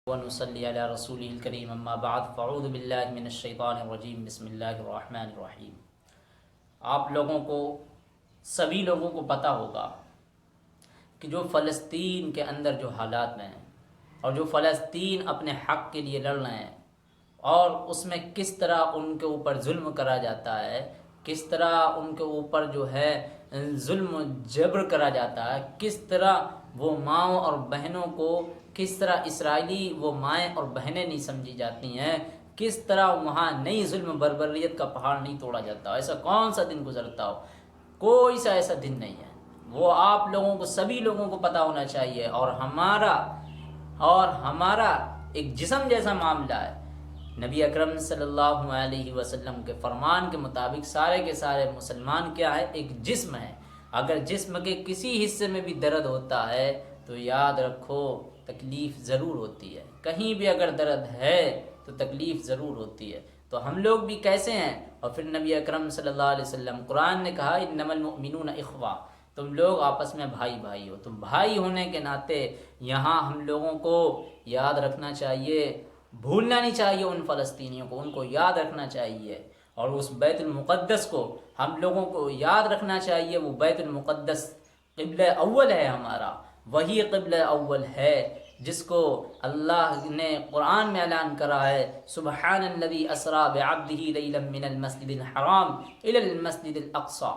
ونصلي على رسوله الكريم اما بعد فاعوذ باللہ من الشیطان الرجیم بسم اللہ الرحمن الرحیم۔ آپ لوگوں کو سبھی لوگوں کو پتہ ہوگا کہ جو فلسطین کے اندر جو حالات ہیں اور جو فلسطین اپنے حق کے لیے لڑ رہے ہیں اور اس میں کس طرح ان کے اوپر ظلم کرا جاتا ہے، کس طرح ان کے اوپر جو ہے ظلم و جبر کرا جاتا ہے، کس طرح وہ ماؤں اور بہنوں کو کس طرح اسرائیلی وہ مائیں اور بہنیں نہیں سمجھی جاتی ہیں، کس طرح وہاں نئی ظلم بربریت کا پہاڑ نہیں توڑا جاتا۔ ایسا کون سا دن گزرتا ہو، کوئی سا ایسا دن نہیں ہے، وہ آپ لوگوں کو سبھی لوگوں کو پتہ ہونا چاہیے۔ اور ہمارا ایک جسم جیسا معاملہ ہے۔ نبی اکرم صلی اللہ علیہ وسلم کے فرمان کے مطابق سارے کے سارے مسلمان کیا ہے، ایک جسم ہے۔ اگر جسم کے کسی حصے میں بھی درد ہوتا ہے تو یاد رکھو تکلیف ضرور ہوتی ہے، کہیں بھی اگر درد ہے تو تکلیف ضرور ہوتی ہے۔ تو ہم لوگ بھی کیسے ہیں؟ اور پھر نبی اکرم صلی اللہ علیہ وسلم قرآن نے کہا انما المؤمنون اخوہ، تم لوگ آپس میں بھائی ہو۔ تم بھائی ہونے کے ناطے یہاں ہم لوگوں کو یاد رکھنا چاہیے، بھولنا نہیں چاہیے ان فلسطینیوں کو، ان کو یاد رکھنا چاہیے۔ اور اس بیت المقدس کو ہم لوگوں کو یاد رکھنا چاہیے۔ وہ بیت المقدس قبلہ اول ہے ہمارا، وہی قبلہ اول ہے جس کو اللہ نے قرآن میں اعلان کرا ہے، سبحان الذی اسری بعبدہ لیلا من المسجد الحرام الی المسجد الاقصی۔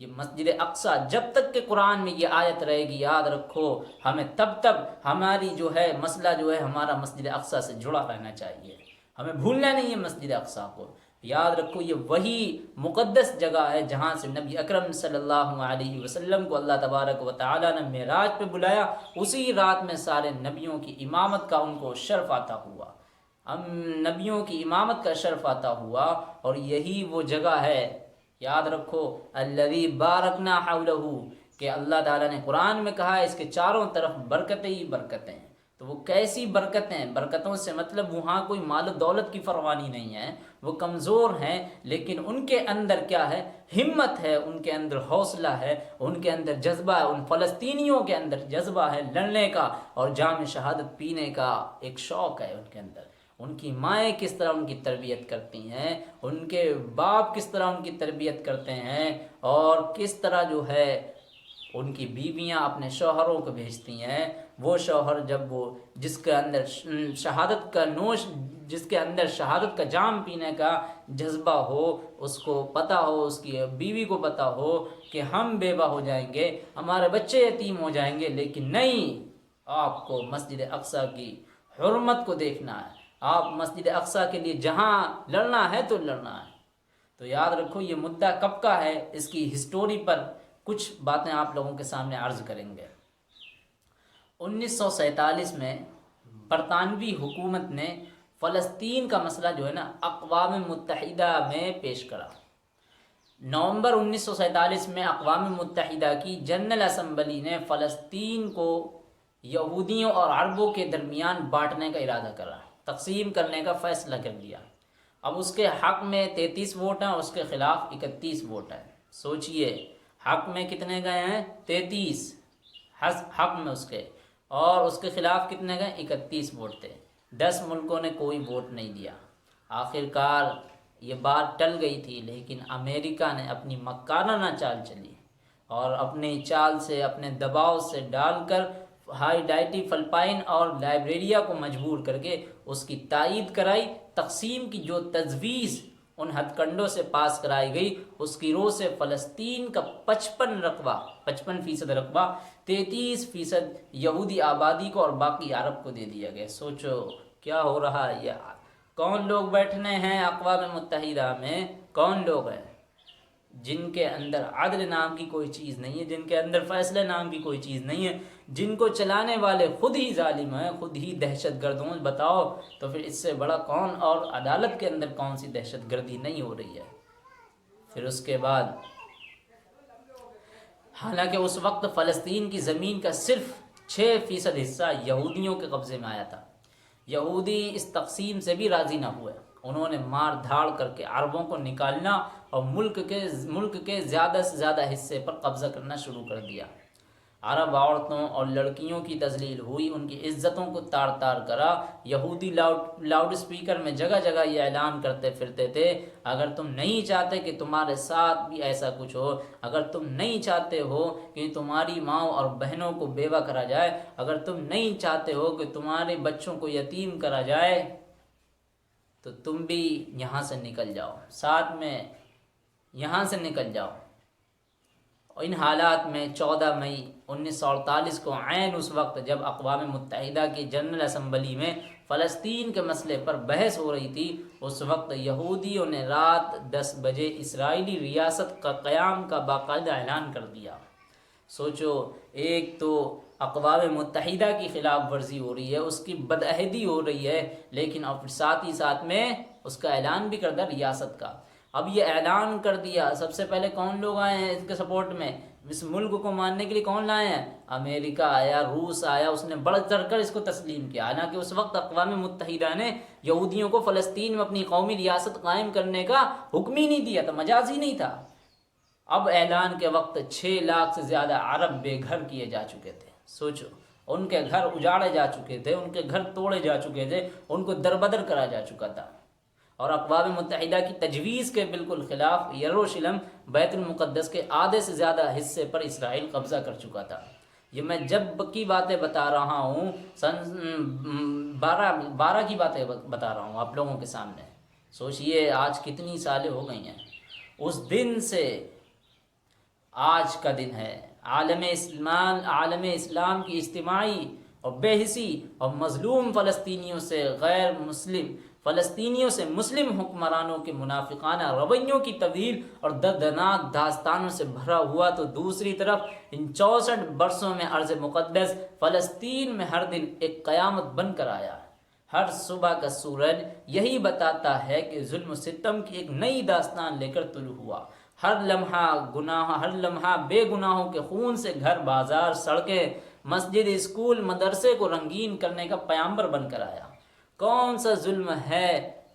یہ مسجد اقصی جب تک کہ قرآن میں یہ آیت رہے گی، یاد رکھو ہمیں تب ہماری جو ہے مسئلہ جو ہے ہمارا مسجد اقصی سے جڑا رہنا چاہیے، ہمیں بھولنا نہیں ہے مسجد اقصی کو۔ یاد رکھو یہ وہی مقدس جگہ ہے جہاں سے نبی اکرم صلی اللہ علیہ وسلم کو اللہ تبارک و تعالی نے معراج پہ بلایا، اسی رات میں سارے نبیوں کی امامت کا ان کو شرف عطا ہوا، نبیوں کی امامت کا شرف عطا ہوا۔ اور یہی وہ جگہ ہے، یاد رکھو الذی بارکنا حولہ، کہ اللہ تعالیٰ نے قرآن میں کہا ہے اس کے چاروں طرف برکتیں ہی برکتیں ہیں۔ تو وہ کیسی برکتیں؟ برکتوں سے مطلب وہاں کوئی مال و دولت کی فروانی نہیں ہے، وہ کمزور ہیں لیکن ان کے اندر کیا ہے، ہمت ہے، ان کے اندر حوصلہ ہے، ان کے اندر جذبہ ہے، ان فلسطینیوں کے اندر جذبہ ہے لڑنے کا اور جام شہادت پینے کا ایک شوق ہے ان کے اندر۔ ان کی مائیں کس طرح ان کی تربیت کرتی ہیں، ان کے باپ کس طرح ان کی تربیت کرتے ہیں، اور کس طرح جو ہے ان کی بیویاں اپنے شوہروں کو بھیجتی ہیں۔ وہ شوہر جب وہ جس کے اندر شہادت کا جام پینے کا جذبہ ہو، اس کو پتہ ہو، اس کی بیوی کو پتہ ہو کہ ہم بیوہ ہو جائیں گے، ہمارے بچے یتیم ہو جائیں گے، لیکن نہیں، آپ کو مسجد اقصی کی حرمت کو دیکھنا ہے، آپ مسجد اقصی کے لیے جہاں لڑنا ہے تو لڑنا ہے۔ تو یاد رکھو یہ مدعا کب کا ہے، اس کی ہسٹوری پر کچھ باتیں آپ لوگوں کے سامنے عرض کریں گے۔ 1947 میں برطانوی حکومت نے فلسطین کا مسئلہ جو ہے نا اقوام متحدہ میں پیش کرا۔ نومبر 1947 میں اقوام متحدہ کی جنرل اسمبلی نے فلسطین کو یہودیوں اور عربوں کے درمیان بانٹنے کا ارادہ کرا، تقسیم کرنے کا فیصلہ کر لیا۔ اب اس کے حق میں 33 ووٹ ہیں اور اس کے خلاف 31 ووٹ ہیں۔ سوچئے حق میں کتنے گئے ہیں؟ 33 حق میں اس کے، اور اس کے خلاف کتنے گئے؟ 31 ووٹ تھے۔ 10 ملکوں نے کوئی ووٹ نہیں دیا۔ آخر کار یہ بات ٹل گئی تھی، لیکن امریکہ نے اپنی مکارانہ چال چلی اور اپنی چال سے، اپنے دباؤ سے ڈال کر ہائیٹی فلپائن اور لائبیریا کو مجبور کر کے اس کی تائید کرائی۔ تقسیم کی جو تجویز ان ہتھ کنڈوں سے پاس کرائی گئی، اس کی روح سے فلسطین کا 55% رقبہ 33% یہودی آبادی کو اور باقی عرب کو دے دیا گیا۔ سوچو کیا ہو رہا ہے یہ، کون لوگ بیٹھنے ہیں اقوام متحدہ میں؟ کون لوگ ہیں جن کے اندر عدل نام کی کوئی چیز نہیں ہے، جن کے اندر فیصلے نام کی کوئی چیز نہیں ہے، جن کو چلانے والے خود ہی ظالم ہیں، خود ہی دہشت گرد ہوں۔ بتاؤ تو پھر اس سے بڑا کون، اور عدالت کے اندر کون سی دہشت گردی نہیں ہو رہی ہے؟ پھر اس کے بعد حالانکہ اس وقت فلسطین کی زمین کا صرف 6% حصہ یہودیوں کے قبضے میں آیا تھا، یہودی اس تقسیم سے بھی راضی نہ ہوئے۔ انہوں نے مار دھاڑ کر کے عربوں کو نکالنا اور ملک کے زیادہ سے زیادہ حصے پر قبضہ کرنا شروع کر دیا۔ عرب عورتوں اور لڑکیوں کی تذلیل ہوئی، ان کی عزتوں کو تار تار کرا۔ یہودی لاؤڈ اسپیکر میں جگہ جگہ یہ اعلان کرتے پھرتے تھے، اگر تم نہیں چاہتے کہ تمہارے ساتھ بھی ایسا کچھ ہو، اگر تم نہیں چاہتے ہو کہ تمہاری ماں اور بہنوں کو بیوہ کرا جائے، اگر تم نہیں چاہتے ہو کہ تمہارے بچوں کو یتیم کرا جائے، تو تم بھی یہاں سے نکل جاؤ، ساتھ میں یہاں سے نکل جاؤ۔ ان حالات میں 14 مئی 1948 کو، عین اس وقت جب اقوام متحدہ کی جنرل اسمبلی میں فلسطین کے مسئلے پر بحث ہو رہی تھی، اس وقت یہودیوں نے رات 10 بجے اسرائیلی ریاست کا قیام کا باقاعدہ اعلان کر دیا۔ سوچو، ایک تو اقوام متحدہ کی خلاف ورزی ہو رہی ہے، اس کی بدعہدی ہو رہی ہے، لیکن اب ساتھ ہی ساتھ میں اس کا اعلان بھی کر دیا ریاست کا۔ اب یہ اعلان کر دیا، سب سے پہلے کون لوگ آئے ہیں اس کے سپورٹ میں، اس ملک کو ماننے کے لیے کون لائے ہیں؟ امریکہ آیا، روس آیا، اس نے بڑھ چڑھ کر اس کو تسلیم کیا۔ حالانکہ اس وقت اقوام متحدہ نے یہودیوں کو فلسطین میں اپنی قومی ریاست قائم کرنے کا حکم ہی نہیں دیا تھا، مجاز ہی نہیں تھا۔ اب اعلان کے وقت 6 لاکھ سے زیادہ عرب بے گھر کیے جا چکے تھے۔ سوچو، ان کے گھر اجاڑے جا چکے تھے، ان کے گھر توڑے جا چکے تھے، ان کو دربدر کرا جا چکا تھا، اور اقوام متحدہ کی تجویز کے بالکل خلاف یروشلم، بیت المقدس کے آدھے سے زیادہ حصے پر اسرائیل قبضہ کر چکا تھا۔ یہ میں جب کی باتیں بتا رہا ہوں، سن 12 کی باتیں بتا رہا ہوں آپ لوگوں کے سامنے۔ سوچئے آج کتنی سالیں ہو گئی ہیں اس دن سے، آج کا دن ہے عالم اسلام کی اجتماعی اور بے حسی اور مظلوم فلسطینیوں سے مسلم حکمرانوں کے منافقانہ رویوں کی طویل اور دردناک داستانوں سے بھرا ہوا، تو دوسری طرف ان 64 برسوں میں ارض مقدس فلسطین میں ہر دن ایک قیامت بن کر آیا۔ ہر صبح کا سورج یہی بتاتا ہے کہ ظلم و ستم کی ایک نئی داستان لے کر طلوع ہوا۔ ہر لمحہ بے گناہوں کے خون سے گھر، بازار، سڑکیں، مسجد، اسکول، مدرسے کو رنگین کرنے کا پیامبر بن کر آیا۔ کون سا ظلم ہے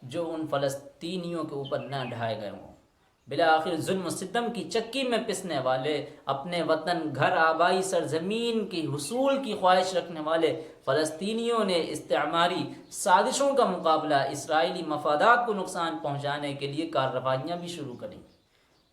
جو ان فلسطینیوں کے اوپر نہ ڈھائے گئے ہوں؟ بالآخر ظلم و ستم کی چکی میں پسنے والے، اپنے وطن، گھر، آبائی سرزمین کی حصول کی خواہش رکھنے والے فلسطینیوں نے استعماری سازشوں کا مقابلہ، اسرائیلی مفادات کو نقصان پہنچانے کے لیے کارروائیاں بھی شروع کریں۔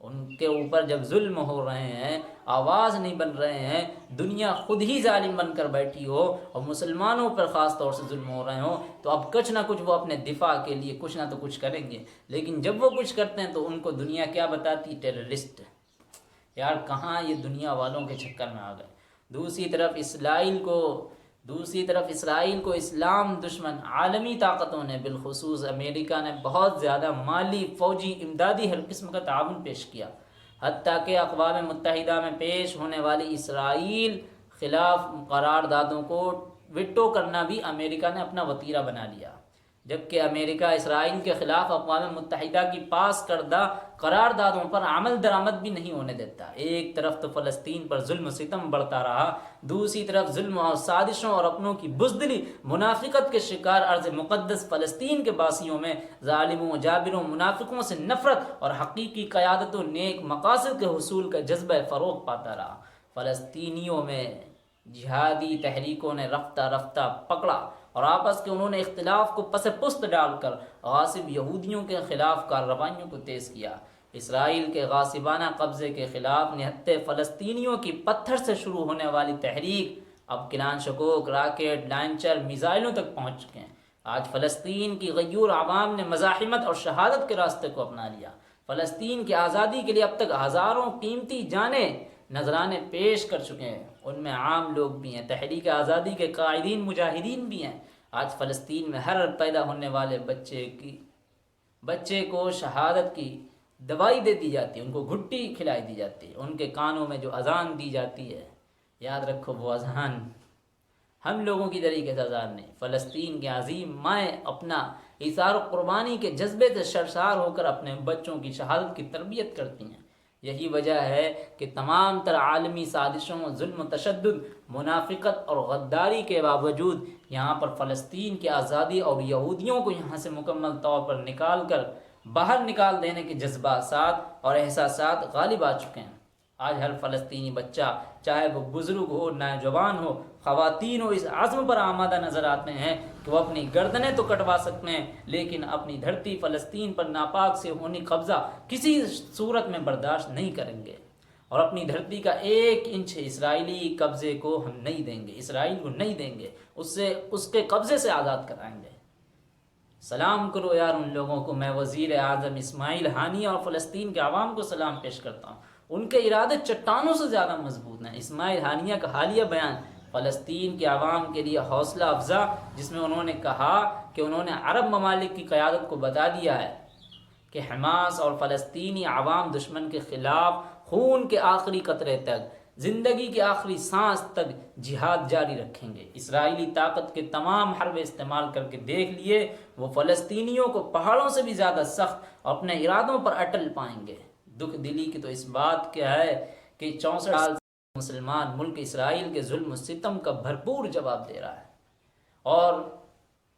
ان کے اوپر جب ظلم ہو رہے ہیں، آواز نہیں بن رہے ہیں، دنیا خود ہی ظالم بن کر بیٹھی ہو اور مسلمانوں پر خاص طور سے ظلم ہو رہے ہوں، تو اب کچھ نہ کچھ وہ اپنے دفاع کے لیے کچھ نہ تو کچھ کریں گے۔ لیکن جب وہ کچھ کرتے ہیں تو ان کو دنیا کیا بتاتی؟ ٹیررسٹ۔ یار کہاں یہ دنیا والوں کے چکر میں آ گئے۔ دوسری طرف اسرائیل کو اسلام دشمن عالمی طاقتوں نے، بالخصوص امریکہ نے، بہت زیادہ مالی، فوجی، امدادی ہر قسم کا تعاون پیش کیا۔ حتیٰ کہ اقوام متحدہ میں پیش ہونے والی اسرائیل خلاف قراردادوں کو ویٹو کرنا بھی امریکہ نے اپنا وتیرہ بنا لیا، جبکہ امریکہ اسرائیل کے خلاف اقوام متحدہ کی پاس کردہ قراردادوں پر عمل درآمد بھی نہیں ہونے دیتا۔ ایک طرف تو فلسطین پر ظلم و ستم بڑھتا رہا، دوسری طرف ظلم اور سازشوں اور اپنوں کی بزدلی، منافقت کے شکار ارض مقدس فلسطین کے باسیوں میں ظالموں، جابروں، منافقوں سے نفرت اور حقیقی قیادت و نیک مقاصد کے حصول کا جذبہ فروغ پاتا رہا۔ فلسطینیوں میں جہادی تحریکوں نے رفتہ رفتہ پکڑا اور آپس کے انہوں نے اختلاف کو پس پشت ڈال کر غاصب یہودیوں کے خلاف کارروائیوں کو تیز کیا۔ اسرائیل کے غاصبانہ قبضے کے خلاف نہتے فلسطینیوں کی پتھر سے شروع ہونے والی تحریک اب کلان شکوک، راکٹ، لانچر، میزائلوں تک پہنچ چکے ہیں۔ آج فلسطین کی غیور عوام نے مزاحمت اور شہادت کے راستے کو اپنا لیا۔ فلسطین کی آزادی کے لیے اب تک ہزاروں قیمتی جانیں نذرانے پیش کر چکے ہیں، ان میں عام لوگ بھی ہیں، تحریک آزادی کے قائدین، مجاہدین بھی ہیں۔ آج فلسطین میں ہر پیدا ہونے والے بچے کو شہادت کی دوائی دے دی جاتی ہے، ان کو گھٹی کھلائی دی جاتی ہے، ان کے کانوں میں جو اذان دی جاتی ہے، یاد رکھو وہ اذان ہم لوگوں کی طریقے سے اذان نہیں۔ فلسطین کے عظیم مائیں اپنا ایثار و قربانی کے جذبے سے سرشار ہو کر اپنے بچوں کی شہادت کی تربیت کرتی ہیں۔ یہی وجہ ہے کہ تمام تر عالمی سازشوں، ظلم و تشدد، منافقت اور غداری کے باوجود یہاں پر فلسطین کی آزادی اور یہودیوں کو یہاں سے مکمل طور پر باہر نکال دینے کے جذبات اور احساسات غالب آ چکے ہیں۔ آج ہر فلسطینی بچہ چاہے وہ بزرگ ہو نوجوان ہو خواتین ہو، اس عزم پر آمادہ نظر آتے ہیں کہ وہ اپنی گردنیں تو کٹوا سکتے ہیں لیکن اپنی دھرتی فلسطین پر ناپاک سے ہونی قبضہ کسی صورت میں برداشت نہیں کریں گے، اور اپنی دھرتی کا 1 انچ اسرائیلی قبضے کو ہم نہیں دیں گے، اسرائیل کو نہیں دیں گے، اس کے قبضے سے آزاد کرائیں گے۔ سلام کرو یار ان لوگوں کو، میں وزیر اعظم اسماعیل ہانیہ اور فلسطین کے عوام کو سلام پیش کرتا ہوں۔ ان کے ارادے چٹانوں سے زیادہ مضبوط ہیں۔ اسماعیل ہانیہ کا حالیہ بیان فلسطین کے عوام کے لیے حوصلہ افزا، جس میں انہوں نے کہا کہ انہوں نے عرب ممالک کی قیادت کو بتا دیا ہے کہ حماس اور فلسطینی عوام دشمن کے خلاف خون کے آخری قطرے تک، زندگی کی آخری سانس تک جہاد جاری رکھیں گے۔ اسرائیلی طاقت کے تمام حربے استعمال کر کے دیکھ لیے، وہ فلسطینیوں کو پہاڑوں سے بھی زیادہ سخت اپنے ارادوں پر اٹل پائیں گے۔ دکھ دلی کی تو اس بات کیا ہے کہ 64 سال سے مسلمان ملک اسرائیل کے ظلم و ستم کا بھرپور جواب دے رہا ہے، اور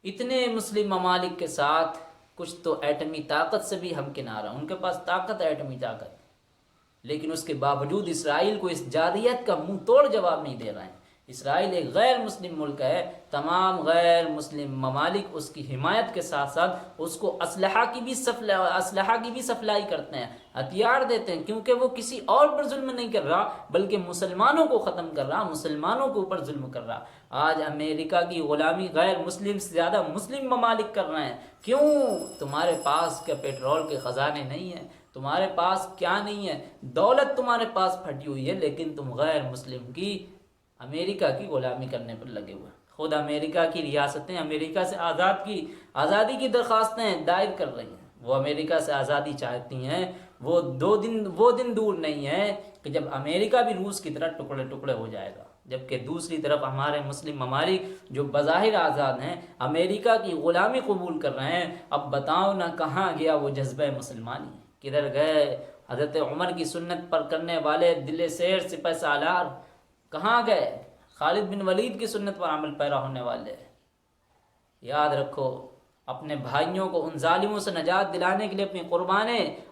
اتنے مسلم ممالک کے ساتھ کچھ تو ایٹمی طاقت سے بھی ہمکنار ہیں، ان کے پاس طاقت ہے ایٹمی طاقت، لیکن اس کے باوجود اسرائیل کو اس جارحیت کا منہ توڑ جواب نہیں دے رہے ہیں۔ اسرائیل ایک غیر مسلم ملک ہے، تمام غیر مسلم ممالک اس کی حمایت کے ساتھ ساتھ اس کو اسلحہ کی بھی سپلائی کرتے ہیں، ہتھیار دیتے ہیں، کیونکہ وہ کسی اور پر ظلم نہیں کر رہا بلکہ مسلمانوں کو ختم کر رہا، مسلمانوں کے اوپر ظلم کر رہا۔ آج امریکہ کی غلامی غیر مسلم سے زیادہ مسلم ممالک کر رہے ہیں۔ کیوں؟ تمہارے پاس کیا پیٹرول کے خزانے نہیں ہیں؟ تمہارے پاس کیا نہیں ہے؟ دولت تمہارے پاس پھٹی ہوئی ہے، لیکن تم غیر مسلم کی، امریکہ کی غلامی کرنے پر لگے ہوئے۔ خود امریکہ کی ریاستیں امریکہ سے آزادی کی درخواستیں دائر کر رہی ہیں، وہ امریکہ سے آزادی چاہتی ہیں۔ وہ دن دور نہیں ہے کہ جب امریکہ بھی روس کی طرح ٹکڑے ٹکڑے ہو جائے گا، جبکہ دوسری طرف ہمارے مسلم ممالک جو بظاہر آزاد ہیں امریکہ کی غلامی قبول کر رہے ہیں۔ اب بتاؤ نہ کہاں گیا وہ جذبہ مسلمانی، کدھر گئے حضرت عمر کی سنت پر کرنے والے دل سیر سپہ سالار؟ کہاں گئے خالد بن ولید کی سنت پر عمل پیرا ہونے والے؟ یاد رکھو، اپنے بھائیوں کو ان ظالموں سے نجات دلانے کے لیے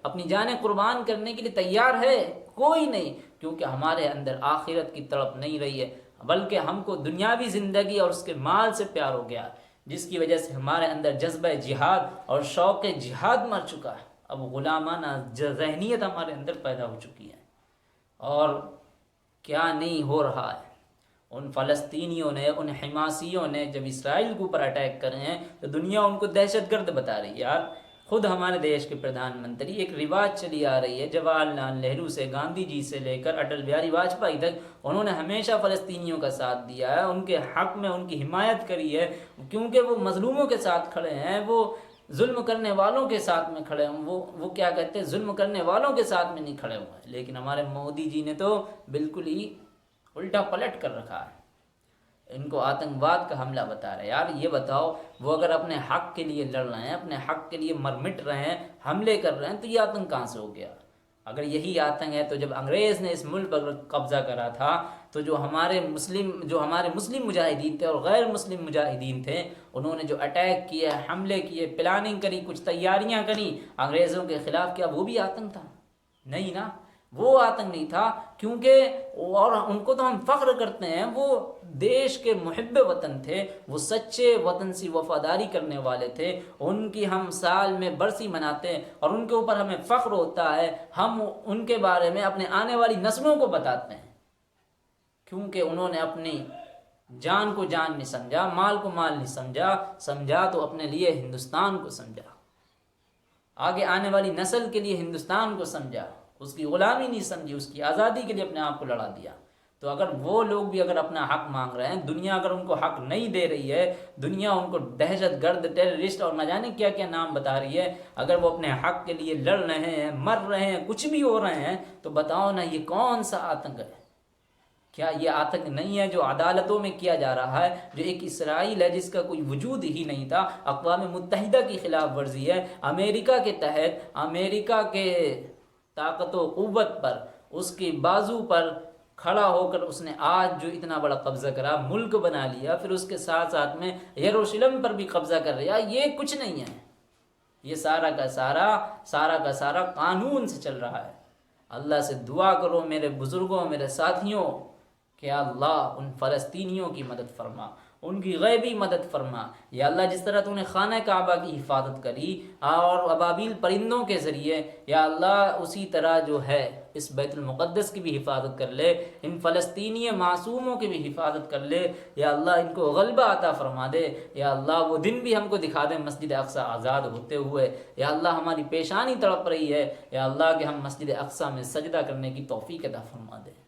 اپنی جانیں قربان کرنے کے لیے تیار ہے کوئی نہیں، کیونکہ ہمارے اندر آخرت کی تڑپ نہیں رہی ہے، بلکہ ہم کو دنیاوی زندگی اور اس کے مال سے پیار ہو گیا، جس کی وجہ سے ہمارے اندر جذبہ جہاد اور شوق جہاد مر چکا ہے۔ اب غلامانہ ذہنیت ہمارے اندر پیدا ہو چکی ہے، اور کیا نہیں ہو رہا ہے۔ ان فلسطینیوں نے، ان حماسیوں نے جب اسرائیل کے اوپر اٹیک کرے ہیں تو دنیا ان کو دہشت گرد بتا رہی ہے۔ یار خود ہمارے دیش کے پردھان منتری، ایک رواج چلی آ رہی ہے جواہر لال نہرو سے، گاندھی جی سے لے کر اٹل بہاری واجپئی تک، انہوں نے ہمیشہ فلسطینیوں کا ساتھ دیا ہے، ان کے حق میں ان کی حمایت کری ہے، کیونکہ وہ مظلوموں کے ساتھ کھڑے ہیں، وہ ظلم کرنے والوں کے ساتھ میں کھڑے ہیں، وہ کیا کہتے ہیں، ظلم کرنے والوں کے ساتھ میں نہیں کھڑے ہوئے ہیں۔ لیکن ہمارے مودی جی نے تو بالکل ہی الٹا پلٹ کر رکھا ہے، ان کو آتنکواد کا حملہ بتا رہے ہیں۔ یار یہ بتاؤ، وہ اگر اپنے حق کے لیے لڑ رہے ہیں، اپنے حق کے لیے مٹ رہے ہیں، حملے کر رہے ہیں، تو یہ آتنک کہاں سے ہو گیا؟ اگر یہی آتنک ہے تو جب انگریز نے اس ملک پر قبضہ کرا تھا تو جو ہمارے مسلم مجاہدین تھے اور غیر مسلم مجاہدین تھے، انہوں نے جو اٹیک کیے، حملے کیے، پلاننگ کری، کچھ تیاریاں کری انگریزوں کے خلاف، کیا وہ بھی آتنک تھا؟ نہیں نا، وہ آتنک نہیں تھا، کیونکہ اور ان کو تو ہم فخر کرتے ہیں، وہ دیش کے محب وطن تھے، وہ سچے وطن سے وفاداری کرنے والے تھے، ان کی ہم سال میں برسی مناتے ہیں اور ان کے اوپر ہمیں فخر ہوتا ہے، ہم ان کے بارے میں اپنے آنے والی نسلوں کو بتاتے ہیں، کیونکہ انہوں نے اپنی جان کو جان نہیں سمجھا، مال کو مال نہیں سمجھا تو اپنے لیے ہندوستان کو سمجھا، آگے آنے والی نسل کے لیے ہندوستان کو سمجھا، اس کی غلامی نہیں سمجھی، اس کی آزادی کے لیے اپنے آپ کو لڑا دیا۔ تو اگر وہ لوگ بھی اگر اپنا حق مانگ رہے ہیں، دنیا اگر ان کو حق نہیں دے رہی ہے، دنیا ان کو دہشت گرد، ٹیررسٹ اور نہ جانے کیا کیا نام بتا رہی ہے، اگر وہ اپنے حق کے لیے لڑ رہے ہیں، مر رہے ہیں، کچھ بھی ہو رہے ہیں، تو بتاؤ نا یہ کون سا آتنک ہے؟ کیا یہ آتنک نہیں ہے جو عدالتوں میں کیا جا رہا ہے، جو ایک اسرائیل ہے جس کا کوئی وجود ہی نہیں تھا، اقوام متحدہ کی خلاف ورزی ہے، امریکہ کے تحت، امریکہ کے طاقت و قوت پر، اس کی بازو پر کھڑا ہو کر اس نے آج جو اتنا بڑا قبضہ کرا، ملک بنا لیا، پھر اس کے ساتھ ساتھ میں یروشلم پر بھی قبضہ کر رہا، یہ کچھ نہیں ہے، یہ سارا کا سارا قانون سے چل رہا ہے۔ اللہ سے دعا کرو میرے بزرگوں، میرے ساتھیوں، کہ یا اللہ ان فلسطینیوں کی مدد فرما، ان کی غیبی مدد فرما۔ یا اللہ جس طرح تو نے خانہ کعبہ کی حفاظت کری اور ابابیل پرندوں کے ذریعے، یا اللہ اسی طرح جو ہے اس بیت المقدس کی بھی حفاظت کر لے، ان فلسطینی معصوموں کی بھی حفاظت کر لے۔ یا اللہ ان کو غلبہ عطا فرما دے۔ یا اللہ وہ دن بھی ہم کو دکھا دے مسجد اقصی آزاد ہوتے ہوئے۔ یا اللہ ہماری پیشانی تڑپ رہی ہے، یا اللہ کہ ہم مسجد اقصی میں سجدہ کرنے کی توفیق عطا فرما دے۔